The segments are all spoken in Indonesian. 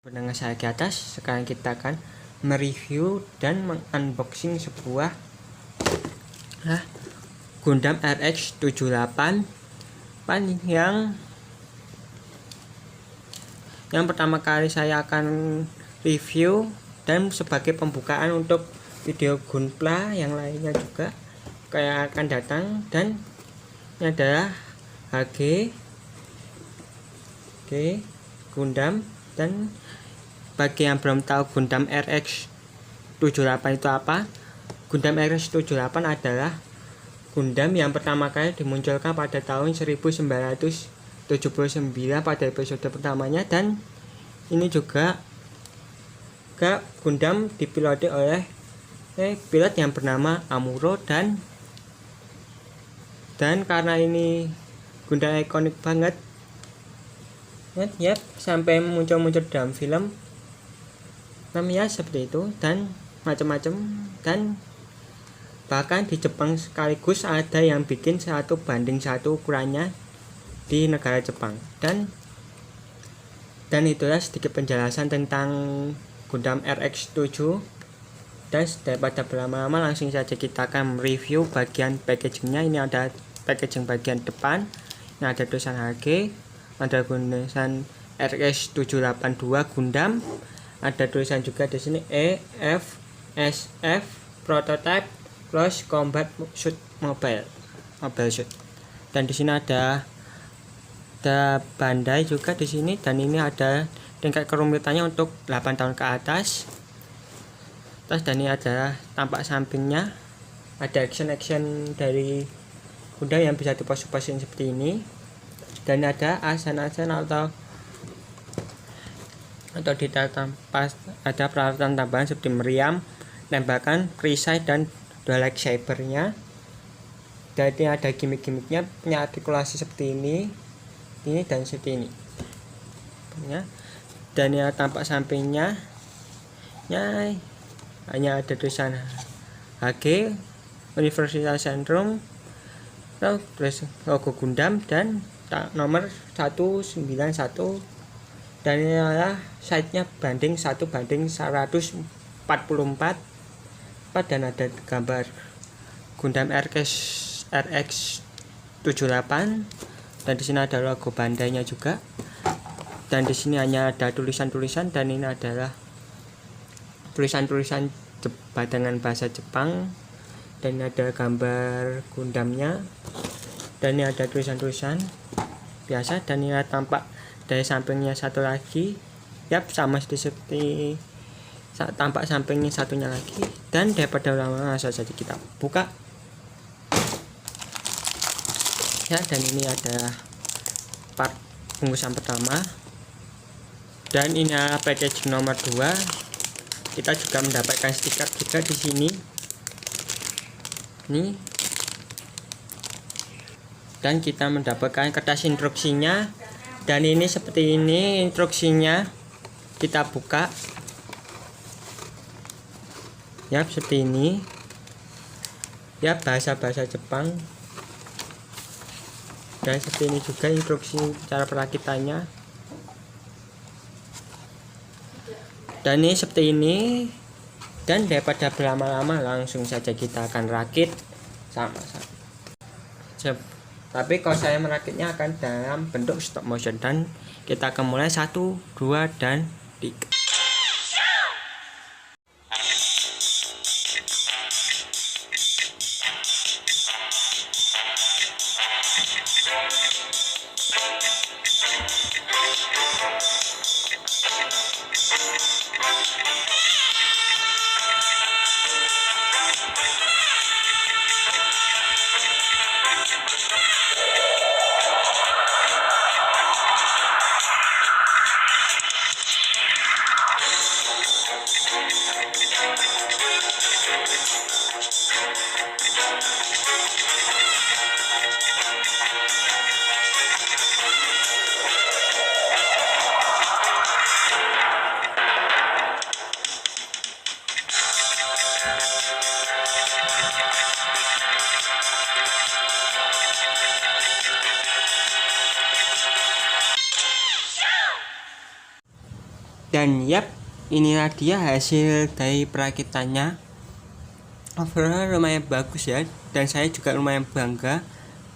Pendengar saya di atas, sekarang kita akan mereview dan mengunboxing sebuah Gundam RX 78 yang pertama kali saya akan review dan sebagai pembukaan untuk video Gunpla yang lainnya juga kayak akan datang. Dan ini adalah HG Gundam. Dan bagi yang belum tahu Gundam RX 78 itu apa, Gundam RX 78 adalah Gundam yang pertama kali dimunculkan pada tahun 1979 pada episode pertamanya. Dan ini juga Gundam dipiloti oleh pilot yang bernama Amuro. Dan karena ini Gundam ikonik banget ya, sampai muncul dalam film namanya seperti itu dan macam-macam. Dan bahkan di Jepang sekaligus ada yang bikin 1:1 ukurannya di negara Jepang. Dan itulah sedikit penjelasan tentang Gundam RX 7. Dan daripada berlama-lama, langsung saja kita akan review bagian packagingnya. Ini ada packaging bagian depan, ini ada tulisan HG, ada tulisan RX 782 Gundam, ada tulisan juga di sini EFSF Prototype Close Combat Suit Mobile Suit. Dan di sini ada bandai juga di sini, dan ini ada tingkat kerumitannya untuk 8 tahun ke atas. Dan ini adalah tampak sampingnya, ada action dari Gundam yang bisa dipos-posin seperti ini. Dan ada asan-asan atau detail tampak, ada peralatan tambahan seperti meriam, tembakan, perisai, dan dual lightsabernya. Jadi ada gimmick-gimmicknya, punya artikulasi seperti ini dan seperti ini ya. Dan ya tampak sampingnya ya, hanya ada tulisan HG Universal Syndrome, terus logo Gundam dan nomor 191. Dan ini adalah size-nya banding 1:144, dan ada gambar Gundam RX 78. Dan di sini ada logo bandainya juga. Dan di sini hanya ada tulisan-tulisan, dan ini adalah tulisan-tulisan dengan bahasa Jepang. Dan ini ada gambar Gundamnya, dan ini ada tulisan-tulisan biasa. Dan ini tampak dari sampingnya satu lagi, sama seperti tampak sampingnya satunya lagi. Dan daripada lama, langsung saja kita buka ya. Dan ini ada part bungkusan pertama, dan ini adalah packaging nomor 2. Kita juga mendapatkan stiker juga di sini nih, dan kita mendapatkan kertas instruksinya. Dan ini seperti ini instruksinya, kita buka ya seperti ini ya, bahasa Jepang. Dan seperti ini juga instruksi cara perakitannya. Dan ini seperti ini. Dan daripada berlama-lama, langsung saja kita akan rakit sama-sama. Tapi kalau saya merakitnya akan dalam bentuk stop motion. Dan kita akan mulai 1, 2, dan 3. Dan inilah dia hasil dari perakitannya. Overall lumayan bagus ya, dan saya juga lumayan bangga.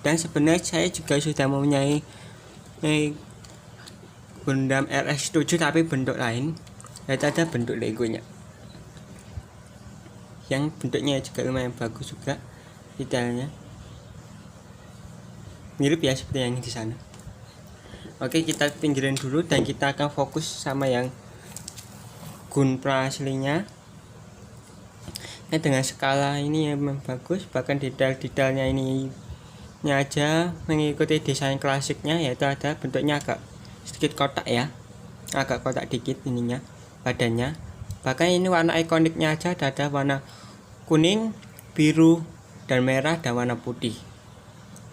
Dan sebenarnya saya juga sudah mempunyai Gundam RX-7 tapi bentuk lain, yaitu ada bentuk legonya yang bentuknya juga lumayan bagus juga, detailnya mirip ya seperti yang di sana. Oke, kita pinggirin dulu dan kita akan fokus sama yang Gunpla aslinya. Dengan skala ini memang bagus, bahkan detail-detailnya ini aja mengikuti desain klasiknya, yaitu ada bentuknya agak sedikit kotak ya, agak kotak dikit ininya badannya. Bahkan ini warna ikoniknya aja ada warna kuning, biru, dan merah, dan warna putih.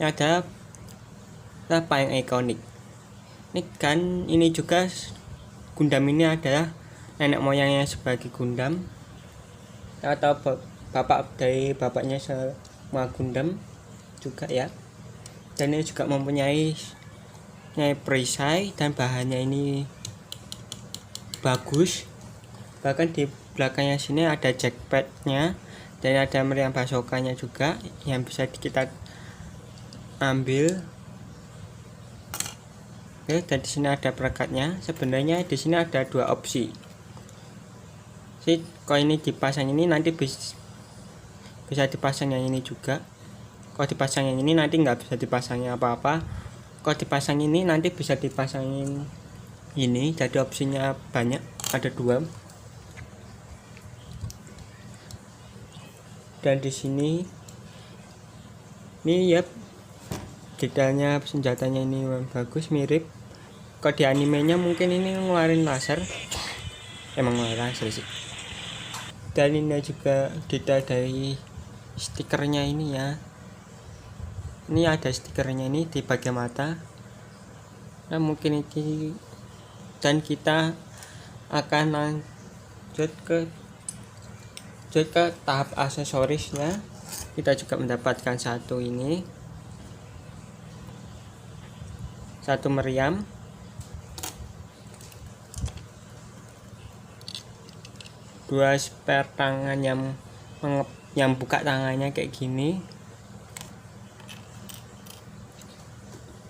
Ini ada paling ikonik. Ini kan ini juga Gundam ini adalah nenek moyangnya sebagai Gundam, atau bapak dari bapaknya semua Gundam juga ya. Dan ini juga mempunyai perisai, dan bahannya ini bagus. Bahkan di belakangnya sini ada jackpadnya, dan ada meriam basokanya juga yang bisa kita ambil. Oke, dan di sini ada perekatnya. Sebenarnya di sini ada dua opsi. Kalau ini dipasang ini nanti bisa dipasang yang ini juga. Kalau dipasang yang ini nanti nggak bisa dipasangnya apa-apa. Kalau dipasang ini nanti bisa dipasangin ini. Jadi opsinya banyak, ada dua. Dan di sini ini detailnya senjatanya ini bagus, mirip. Kalau di animenya mungkin ini ngeluarin laser, emang ngeluarin laser sih. Dan ini juga detail dari stikernya ini ya. Ini ada stikernya ini di bagian mata. Nah mungkin ini, dan kita akan lanjut ke tahap aksesorisnya. Kita juga mendapatkan satu meriam, dua spare tangan yang buka tangannya kayak gini,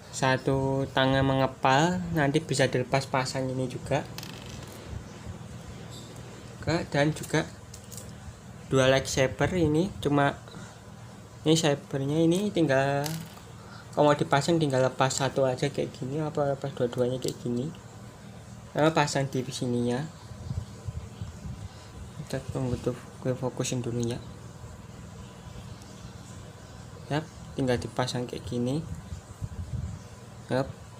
satu tangan mengepal, nanti bisa dilepas pasang ini juga. Dan juga dua lightsaber ini, cuma ini sabernya ini tinggal kalau mau dipasang tinggal lepas satu aja kayak gini, apa lepas dua-duanya kayak gini. Nah, pasang di sininya. Kita tunggu tuh, gue fokusin dulu ya. Tinggal dipasang kayak gini.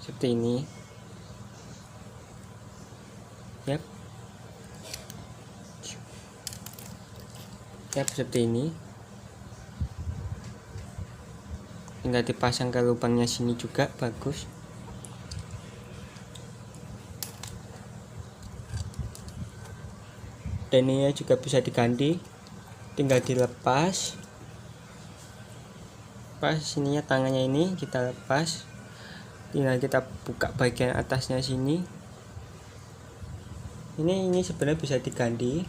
Seperti ini. Seperti ini. Tinggal dipasang ke lubangnya sini juga, bagus. Dan ini juga bisa diganti, tinggal dilepas. Pas sininya tangannya ini kita lepas, tinggal kita buka bagian atasnya sini. Ini sebenarnya bisa diganti.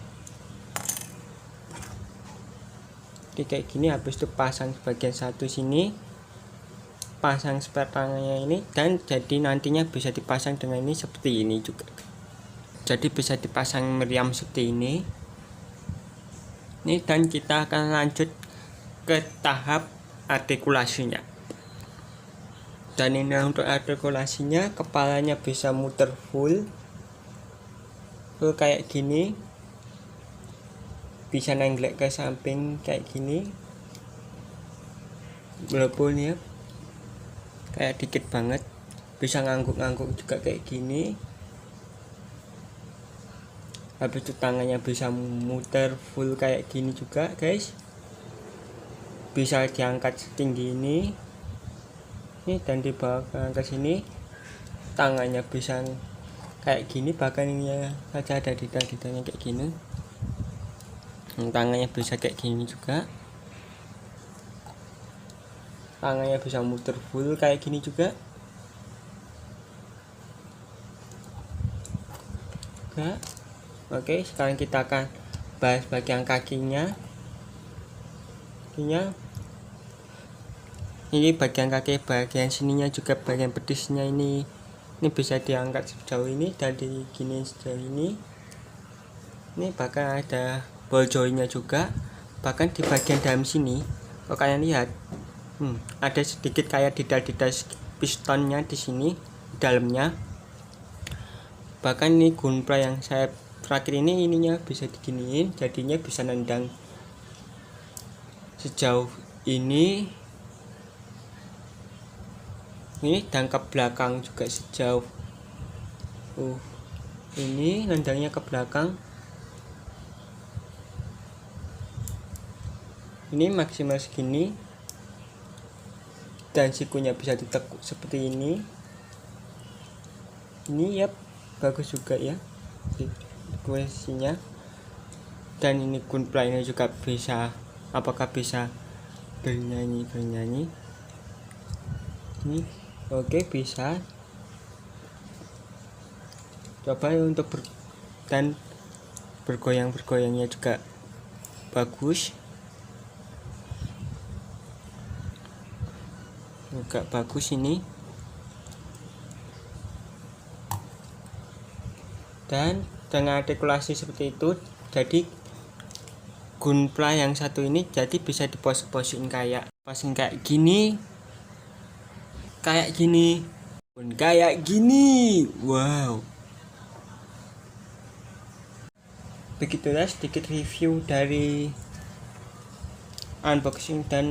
Jadi kayak gini, habis itu pasang bagian satu sini, pasang spare tangannya ini, dan jadi nantinya bisa dipasang dengan ini seperti ini juga. Jadi bisa dipasang meriam seperti ini. Dan kita akan lanjut ke tahap artikulasinya. Dan ini untuk artikulasinya, kepalanya bisa muter full kayak gini, bisa nengglek ke samping kayak gini, walaupun ya kayak dikit banget, bisa ngangguk-ngangguk juga kayak gini. Habis itu tangannya bisa muter full kayak gini juga guys, bisa diangkat setinggi ini, dan dibawa ke sini. Tangannya bisa kayak gini, bahkan ini saja ada detail-detailnya kayak gini. Tangannya bisa kayak gini juga, tangannya bisa muter full kayak gini juga. juga. Oke, sekarang kita akan bahas bagian kakinya. Ini bagian kaki, bagian sininya juga, bagian betisnya ini bisa diangkat sejauh ini, dari gini sejauh ini. Ini bahkan ada ball jointnya juga. Bahkan di bagian dalam sini, kalau kalian lihat, ada sedikit kayak didal-didal pistonnya di sini di dalamnya. Bahkan ini gunpla yang saya terakhir ini, ininya bisa diginiin, jadinya bisa nendang sejauh ini dan ke belakang juga sejauh ini, nendangnya ke belakang. Ini maksimal segini, dan sikunya bisa ditekuk seperti ini. Ini bagus juga ya posisinya. Dan ini gunpla ini juga bisa, apakah bisa bernyanyi ini. Oke, bisa. Coba untuk dan bergoyangnya juga bagus. Juga bagus ini. Dan dengan artikulasi seperti itu, jadi gunpla yang satu ini jadi bisa diposisiin kayak gini, kayak gini. Wow. Begitulah sedikit review dari unboxing dan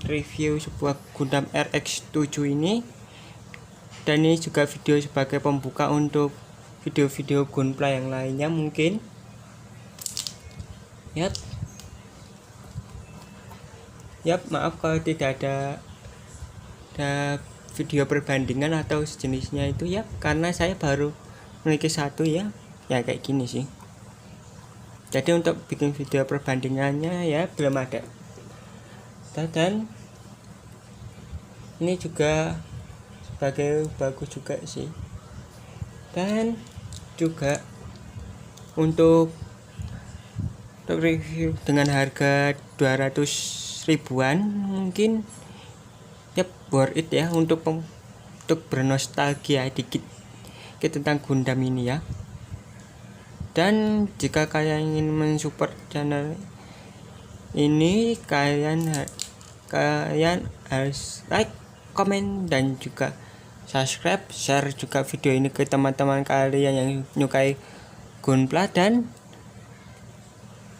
review sebuah Gundam RX-7 ini. Dan ini juga video sebagai pembuka untuk video-video gunpla yang lainnya mungkin. Maaf kalau tidak ada video perbandingan atau sejenisnya itu karena saya baru memiliki satu kayak gini sih. Jadi untuk bikin video perbandingannya belum ada. Dan ini juga sebagai bagus juga sih. Dan juga untuk review dengan harga 200 ribuan mungkin worth it untuk bernostalgia dikit tentang Gundam ini ya. Dan jika kalian ingin mensupport channel ini, kalian harus like, komen, dan juga subscribe, share juga video ini ke teman-teman kalian yang menyukai gunpla, dan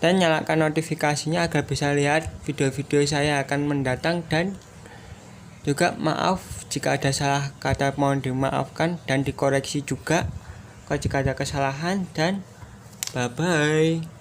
nyalakan notifikasinya agar bisa lihat video-video saya akan mendatang. Dan juga maaf jika ada salah kata, mohon dimaafkan dan dikoreksi juga kalau jika ada kesalahan. Dan bye bye.